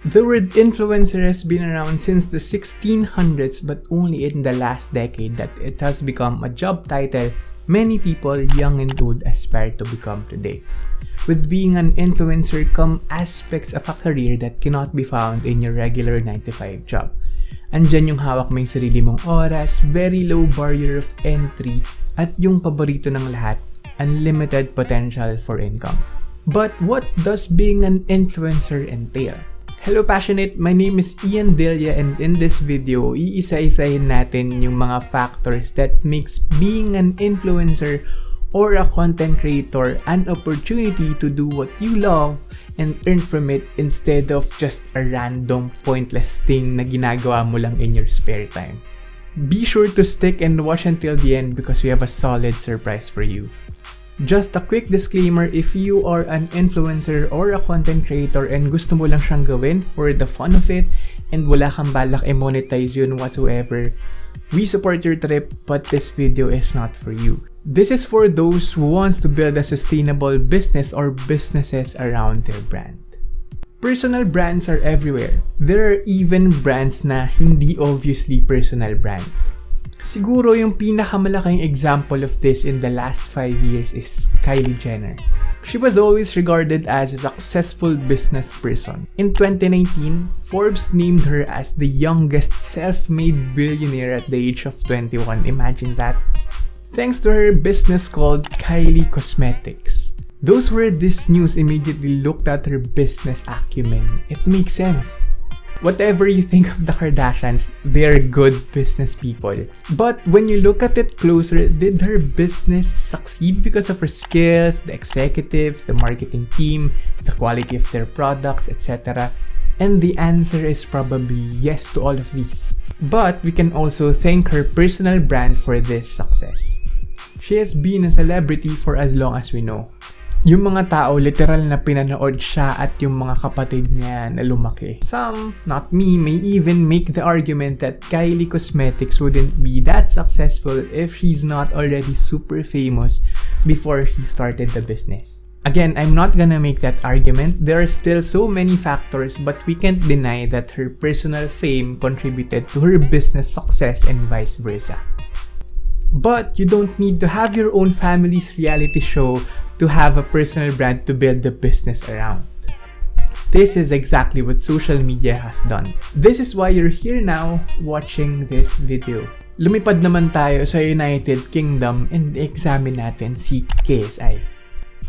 The word influencer has been around since the 1600s, but only in the last decade that it has become a job title many people, young and old, aspire to become today. With being an influencer come aspects of a career that cannot be found in your regular 9-to-5 job. Andyan yung hawak mo yung sarili mong oras, very low barrier of entry, at yung paborito ng lahat, unlimited potential for income. But what does being an influencer entail? Hello Passionate, my name is Dilla, and in this video, iisa-isahin natin yung mga factors that makes being an influencer or a content creator an opportunity to do what you love and earn from it instead of just a random pointless thing na ginagawa mo lang in your spare time. Be sure to stick and watch until the end because we have a solid surprise for you. Just a quick disclaimer, if you are an influencer or a content creator and gusto mo lang siyang gawin for the fun of it and wala kang balak i-monetize yun whatsoever, we support your trip, but this video is not for you. This is for those who wants to build a sustainable business or businesses around their brand. Personal brands are everywhere. There are even brands na hindi obviously personal brand. Siguro yung pinakamalaking example of this in the last 5 years is Kylie Jenner. She was always regarded as a successful business person. In 2019, Forbes named her as the youngest self-made billionaire at the age of 21. Imagine that. Thanks to her business called Kylie Cosmetics. Those who heard this news immediately looked at her business acumen. It makes sense. Whatever you think of the Kardashians, they're good business people. But when you look at it closer, did her business succeed because of her skills, the executives, the marketing team, the quality of their products, etc.? And the answer is probably yes to all of these. But we can also thank her personal brand for this success. She has been a celebrity for as long as we know. Yung mga tao literal na pinanood siya at yung mga kapatid niya na lumaki. Some, not me, may even make the argument that Kylie Cosmetics wouldn't be that successful if she's not already super famous before she started the business. Again, I'm not gonna make that argument. There are still so many factors, but we can't deny that her personal fame contributed to her business success and vice versa. But you don't need to have your own family's reality show to have a personal brand to build the business around. This is exactly what social media has done. This is why you're here now watching this video. Lumipad naman tayo sa United Kingdom and examine natin si KSI.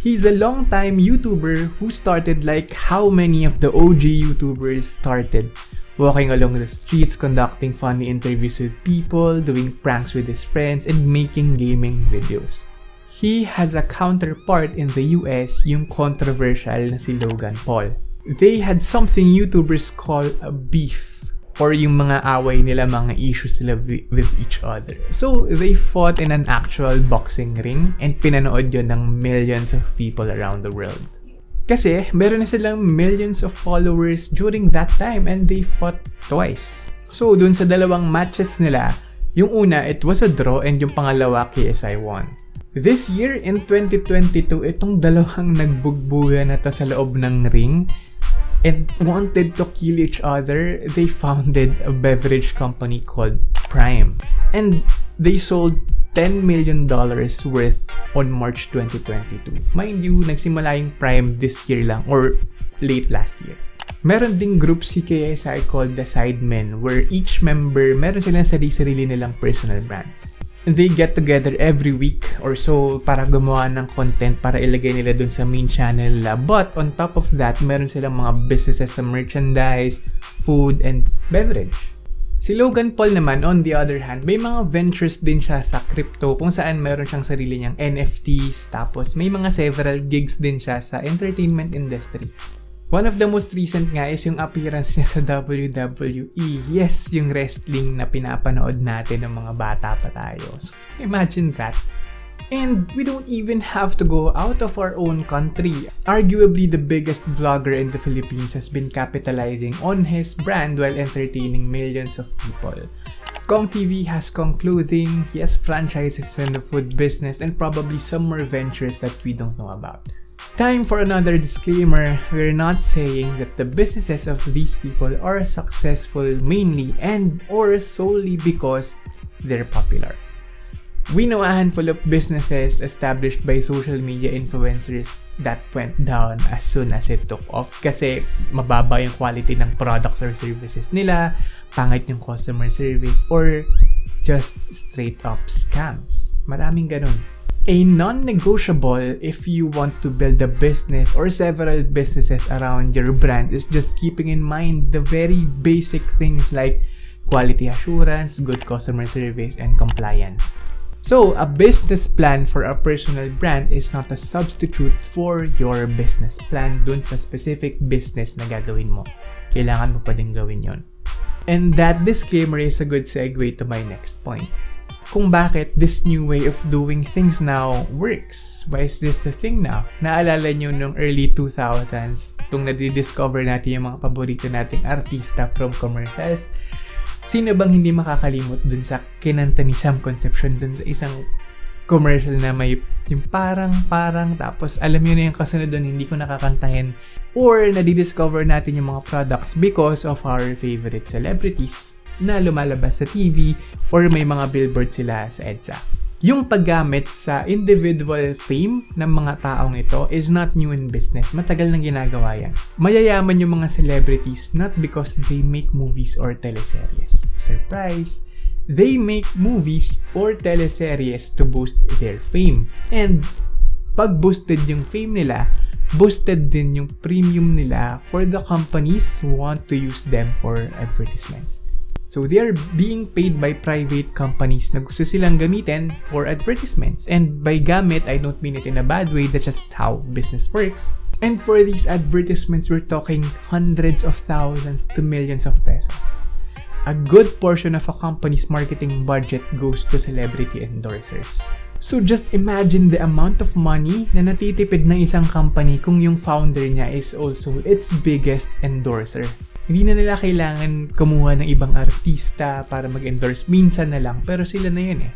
He's a long-time YouTuber who started like how many of the OG YouTubers started. Walking along the streets, conducting funny interviews with people, doing pranks with his friends, and making gaming videos. He has a counterpart in the US, yung controversial na si Logan Paul. They had something YouTubers call a beef, or yung mga away nila, mga issues nila with each other. So, they fought in an actual boxing ring and pinanood yun ng millions of people around the world. Kasi, meron na silang millions of followers during that time and they fought twice. So, dun sa dalawang matches nila, yung una, it was a draw and yung pangalawa, KSI won. This year, in 2022, itong dalawang nagbugbuga na to sa loob ng ring and wanted to kill each other, they founded a beverage company called Prime. And they sold $10 million worth on March 2022. Mind you, nagsimula yung Prime this year lang or late last year. Meron ding group si KSI called the Sidemen where each member meron silang sarili nilang personal brands. And they get together every week or so para gumawa ng content para ilagay nila dun sa main channel nila. But on top of that, meron silang mga businesses sa merchandise, food, and beverage. Si Logan Paul naman, on the other hand, may mga ventures din siya sa crypto kung saan meron siyang sarili niyang NFTs, tapos may mga several gigs din siya sa entertainment industry. One of the most recent nga is yung appearance niya sa WWE. Yes, yung wrestling na pinapanood natin ng mga bata pa tayo. So, imagine that. And we don't even have to go out of our own country. Arguably, the biggest vlogger in the Philippines has been capitalizing on his brand while entertaining millions of people. Kong TV has Kong Clothing, he has franchises in the food business, and probably some more ventures that we don't know about. Time for another disclaimer. We're not saying that the businesses of these people are successful mainly and or solely because they're popular. We know a handful of businesses established by social media influencers that went down as soon as it took off kasi mababa yung quality ng products or services nila, pangit yung customer service, or just straight up scams. Maraming ganun. A non-negotiable if you want to build a business or several businesses around your brand is just keeping in mind the very basic things like quality assurance, good customer service, and compliance. So, a business plan for a personal brand is not a substitute for your business plan dun sa specific business na gagawin mo. Kailangan mo pa din gawin yon. And that disclaimer is a good segue to my next point. Kung bakit this new way of doing things now works. Why is this the thing now? Naalala nyo nung early 2000s, tung nadidiscover natin yung mga paborito nating artista from commercials. Sino bang hindi makakalimot dun sa kinanta ni Sam Concepcion dun sa isang commercial na may yung parang tapos alam nyo na yung kasunod dun hindi ko nakakantahin, or nadidiscover natin yung mga products because of our favorite celebrities na lumalabas sa TV or may mga billboard sila sa EDSA. Yung paggamit sa individual fame ng mga taong ito is not new in business. Matagal nang ginagawa yan. Mayayaman yung mga celebrities not because they make movies or teleseries. Surprise! They make movies or teleseries to boost their fame. And pag boosted yung fame nila, boosted din yung premium nila for the companies who want to use them for advertisements. So they are being paid by private companies na gusto silang gamitin for advertisements. And by gamit, I don't mean it in a bad way. That's just how business works. And for these advertisements, we're talking hundreds of thousands to millions of pesos. A good portion of a company's marketing budget goes to celebrity endorsers. So just imagine the amount of money na natitipid ng isang company kung yung founder niya is also its biggest endorser. Hindi na nila kailangan kumuha ng ibang artista para mag-endorse. Minsan na lang, pero sila na yun eh.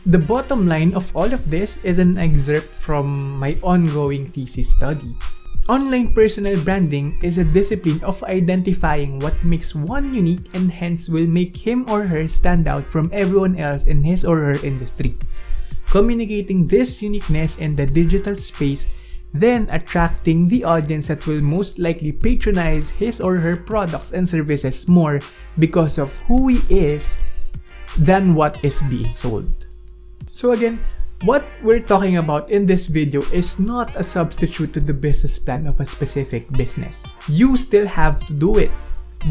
The bottom line of all of this is an excerpt from my ongoing thesis study. Online personal branding is a discipline of identifying what makes one unique and hence will make him or her stand out from everyone else in his or her industry. Communicating this uniqueness in the digital space, then attracting the audience that will most likely patronize his or her products and services more because of who he is than what is being sold. So again, what we're talking about in this video is not a substitute to the business plan of a specific business. You still have to do it,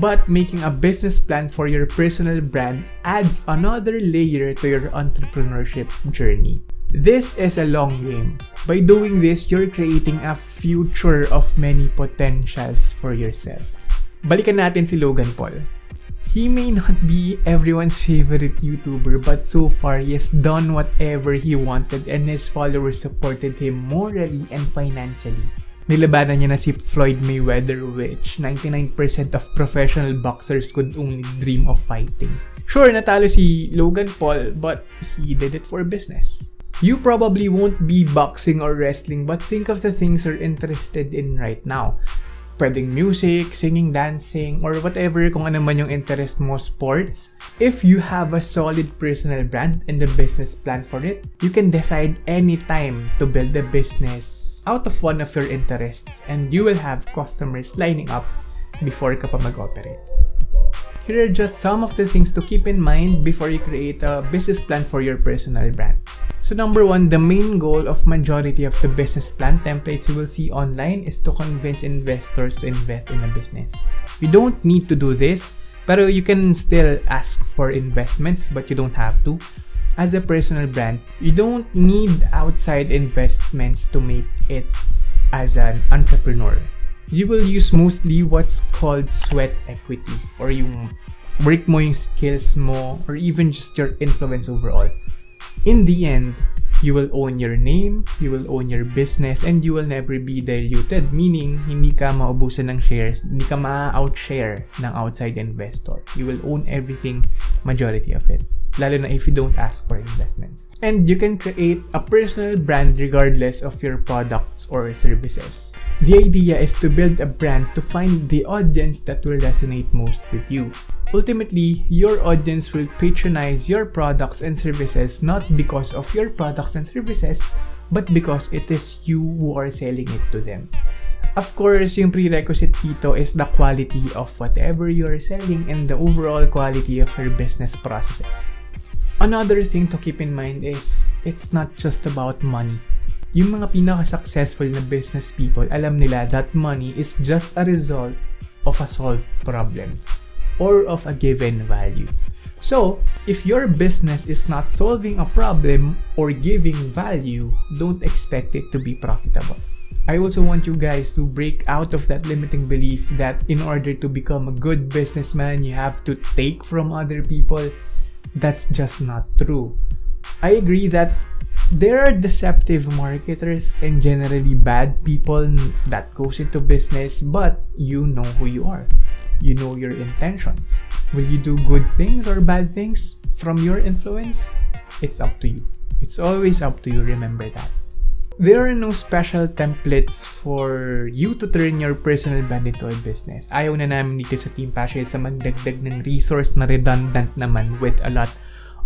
but making a business plan for your personal brand adds another layer to your entrepreneurship journey. This is a long game. By doing this, you're creating a future of many potentials for yourself. Balikan natin si Logan Paul. He may not be everyone's favorite YouTuber, but so far he has done whatever he wanted and his followers supported him morally and financially. Nilabanan niya na si Floyd Mayweather, which 99% of professional boxers could only dream of fighting. Sure, natalo si Logan Paul, but he did it for business. You probably won't be boxing or wrestling, but think of the things you're interested in right now. Pwedeng music, singing, dancing, or whatever kung ano man yung interest mo, sports. If you have a solid personal brand and a business plan for it, you can decide anytime to build a business out of one of your interests and you will have customers lining up before ka pa mag-operate. Here are just some of the things to keep in mind before you create a business plan for your personal brand. So number one, the main goal of majority of the business plan templates you will see online is to convince investors to invest in a business. You don't need to do this, pero you can still ask for investments, but you don't have to. As a personal brand, you don't need outside investments to make it as an entrepreneur. You will use mostly what's called sweat equity, or yung work mo yung skills mo, or even just your influence overall. In the end, you will own your name, you will own your business, and you will never be diluted, meaning hindi ka maubusan ng shares, hindi ka ma-outshare ng outside investor. You will own everything, majority of it. lalo na if you don't ask for investments. And you can create a personal brand regardless of your products or services. The idea is to build a brand to find the audience that will resonate most with you. Ultimately, your audience will patronize your products and services not because of your products and services, but because it is you who are selling it to them. Of course, yung prerequisite dito is the quality of whatever you are selling and the overall quality of your business processes. Another thing to keep in mind is, it's not just about money. Yung mga pinaka-successful na business people, alam nila that money is just a result of a solved problem or of a given value. So, if your business is not solving a problem or giving value, don't expect it to be profitable. I also want you guys to break out of that limiting belief that in order to become a good businessman, you have to take from other people. That's just not true. I agree that there are deceptive marketers and generally bad people that goes into business, but you know who you are. You know your intentions. Will you do good things or bad things from your influence? It's up to you. It's always up to you, remember that. There are no special templates for you to turn your personal brand into a business. Ayaw na namin dito sa Team Passionates sa magdagdag ng resource na redundant naman with a lot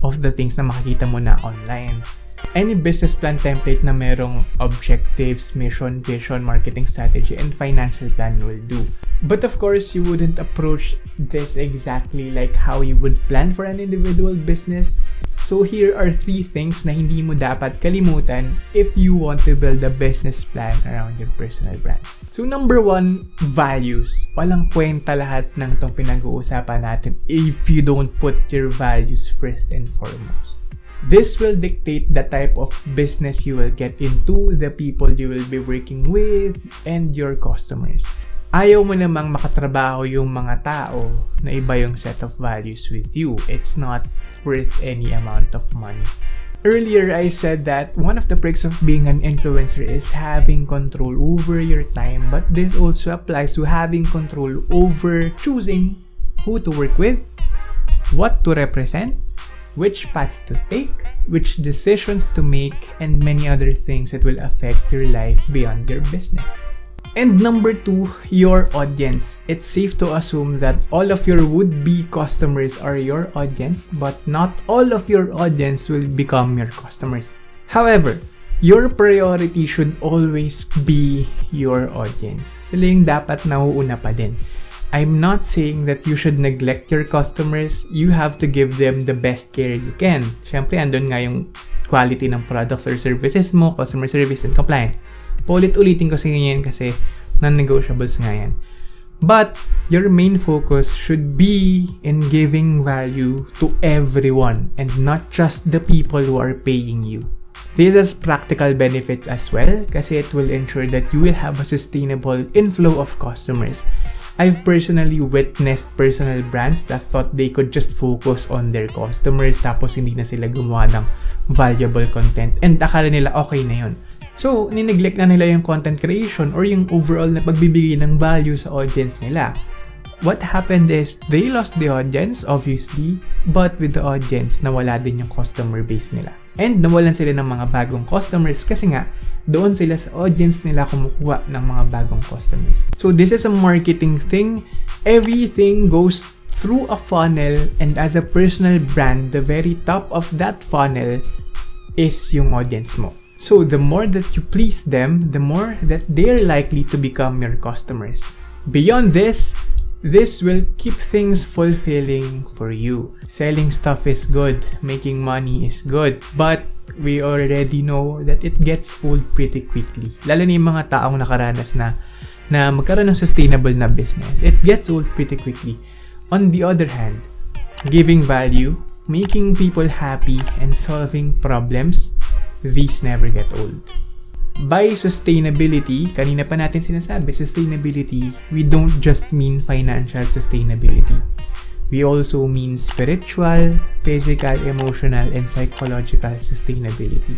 of the things na makikita mo na online. Any business plan template na merong objectives, mission, vision, marketing strategy, and financial plan will do. But of course, you wouldn't approach this exactly like how you would plan for an individual business. So here are 3 things na hindi mo dapat kalimutan if you want to build a business plan around your personal brand. So number 1, values. Walang kwenta lahat ng itong pinag-uusapan natin if you don't put your values first and foremost. This will dictate the type of business you will get into, the people you will be working with, and your customers. Ayaw mo namang makatrabaho yung mga tao na iba yung set of values with you. It's not worth any amount of money. Earlier, I said that one of the perks of being an influencer is having control over your time, but this also applies to having control over choosing who to work with, what to represent, which paths to take, which decisions to make, and many other things that will affect your life beyond your business. And number 2, your audience. It's safe to assume that all of your would-be customers are your audience, but not all of your audience will become your customers. However, your priority should always be your audience. Sila yung dapat nauuna pa din. I'm not saying that you should neglect your customers. You have to give them the best care you can. Siyempre, andun nga yung quality ng products or services mo, customer service and compliance. Paulit-ulitin ko sa inyo yan kasi non-negotiables nga yan. But your main focus should be in giving value to everyone and not just the people who are paying you. This has practical benefits as well kasi it will ensure that you will have a sustainable inflow of customers. I've personally witnessed personal brands that thought they could just focus on their customers tapos hindi na sila gumawa ng valuable content and akala nila okay na yun. So, nineglect na nila yung content creation or yung overall na pagbibigay ng value sa audience nila. What happened is, they lost the audience, obviously, but with the audience, nawala din yung customer base nila. And nawalan sila ng mga bagong customers kasi nga, doon sila sa audience nila kumukuha ng mga bagong customers. So, this is a marketing thing. Everything goes through a funnel and as a personal brand, the very top of that funnel is yung audience mo. So, the more that you please them, the more that they're likely to become your customers. Beyond this will keep things fulfilling for you. Selling stuff is good, making money is good, but we already know that it gets old pretty quickly. Lalo na yung mga taong nakaranas na magkaroon ng sustainable na business. It gets old pretty quickly. On the other hand, giving value, making people happy, and solving problems, these never get old. By sustainability, kanina pa natin sinasabi, sustainability, we don't just mean financial sustainability. We also mean spiritual, physical, emotional, and psychological sustainability.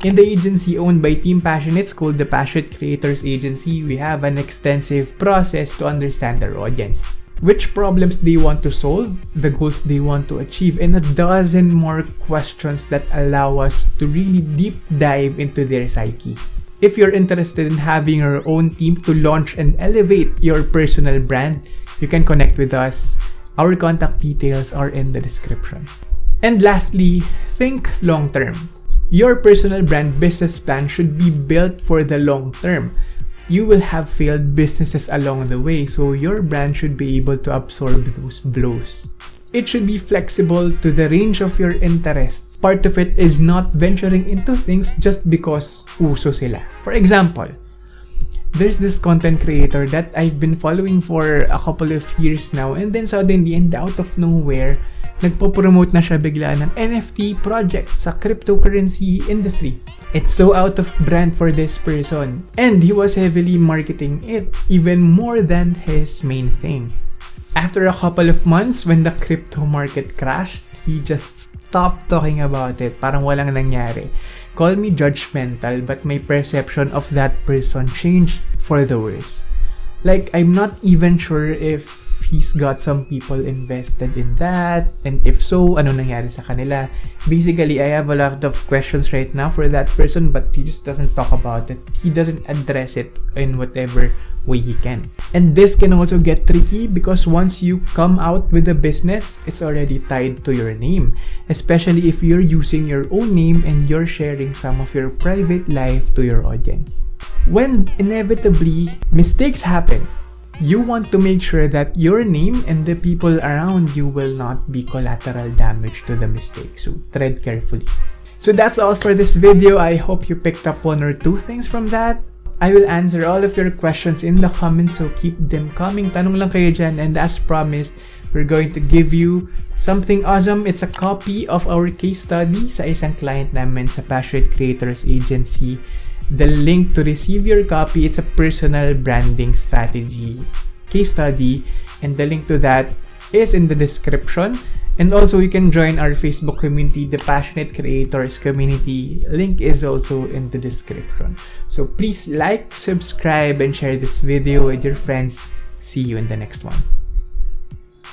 In the agency owned by Team Passionates called the Passionate Creators Agency, we have an extensive process to understand our audience. which problems they want to solve, the goals they want to achieve, and a dozen more questions that allow us to really deep dive into their psyche. If you're interested in having your own team to launch and elevate your personal brand, you can connect with us. Our contact details are in the description. And lastly, think long term. Your personal brand business plan should be built for the long term. You will have failed businesses along the way, so your brand should be able to absorb those blows. It should be flexible to the range of your interests. Part of it is not venturing into things just because uso sila. For example, there's this content creator that I've been following for a couple of years now, and then suddenly and out of nowhere, nagpo-promote na siya bigla ng NFT project sa cryptocurrency industry. It's so out of brand for this person, and he was heavily marketing it even more than his main thing. After a couple of months, when the crypto market crashed, he just stopped talking about it. Parang walang nangyari. Call me judgmental, but my perception of that person changed for the worse. Like, I'm not even sure if he's got some people invested in that, and if so, ano nangyari sa kanila. Basically, I have a lot of questions right now for that person, but he just doesn't talk about it. He doesn't address it in whatever way he can. And this can also get tricky because once you come out with a business, it's already tied to your name, especially if you're using your own name and you're sharing some of your private life to your audience. When inevitably mistakes happen, you want to make sure that your name and the people around you will not be collateral damage to the mistake. So tread carefully. So that's all for this video. I hope you picked up one or two things from that. I will answer all of your questions in the comments, so keep them coming. Tanong lang kayo dyan, and as promised, we're going to give you something awesome. It's a copy of our case study sa isang client namin sa Passionate Creators Agency. The link to receive your copy, it's a personal branding strategy case study, and the link to that is in the description. And also, you can join our Facebook community, the Passionate Creators community. Link is also in the description. So please like, subscribe, and share this video with your friends. See you in the next one.